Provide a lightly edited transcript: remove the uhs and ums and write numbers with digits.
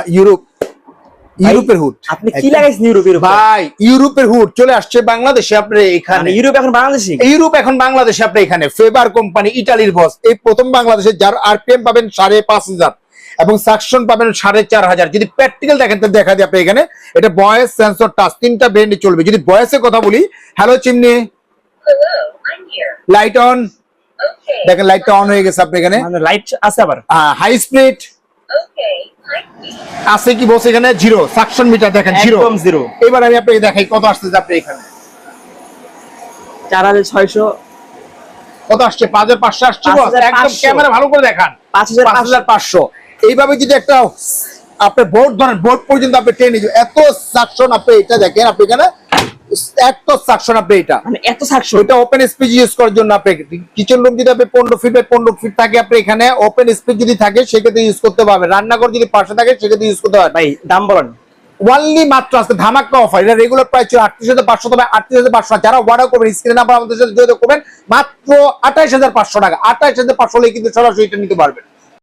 ইউরোপের হুড। আপনি কি লাগাইছেন ইউরোপের ভাই ইউরোপের হুড চলে আসছে বাংলাদেশে। আপনি এখানে ইউরোপ এখন বাংলাদেশে, ইউরোপ এখন বাংলাদেশে। আপনি এখানে ফেবার কোম্পানি, ইটালির বস, এই প্রথম বাংলাদেশে, যার আরপিএম পাবেন 5,500 এবং সাকশন পাবেন 4,500। যদি প্র্যাকটিক্যাল দেখেন তো দেখা যায় আপনি এখানে এটা ভয়েস, সেন্সর, টাচ তিনটা ব্র্যান্ডে চলবে। যদি ভয়েসের কথা বলি, হ্যালো চিমনি, লাইট অন, দেখেন লাইটটা অন হয়ে গেছে। আপনি এখানে মানে লাইট আছে আবার, হাই স্পিড আছে কি বলছে এখানে, জিরো সাকশন মিটার দেখেন, একদম জিরো। এবার আমি আপনাকে দেখাই কত আসছে। আপনি এখানে 4,600 কত আসছে, 5,500 আসছে। একদম ক্যামেরা ভালো করে দেখান, 5,500। এইভাবে যদি একটা আপনি বোর্ড ধরেন, বোর্ড পর্যন্ত আপনি টেনে এত সাকশন। আপনি এটা দেখেন, আপনি এখানে এত সাকশন। আপনি এটা মানে এত সাকশন, এটা ওপেন স্পেস ইউজ করার জন্য। আপনি কিচেন রুম যদি আপনি 15 ফিট বাই 15 ফিট থাকে, আপনি এখানে ওপেন স্পেস যদি থাকে সেক্ষেত্রে ইউজ করতে পারবেন। রান্নাঘর যদি পাশে থাকে সেক্ষেত্রে ইউজ করতে পারবেন। ভাই দাম বলেন। ওয়ানলি মাত্র আজকে ধামাকা অফার। এটা রেগুলার প্রাইস ছিল 38,500, তবে 38,500। যারা অর্ডার করবেন স্ক্রিনে নাম্বার আমাদের সাথে যোগাযোগ করবেন, মাত্র 28,500 টাকা। 28,500 হলে কিন্তু সরাসরি এটা নিতে পারবেন।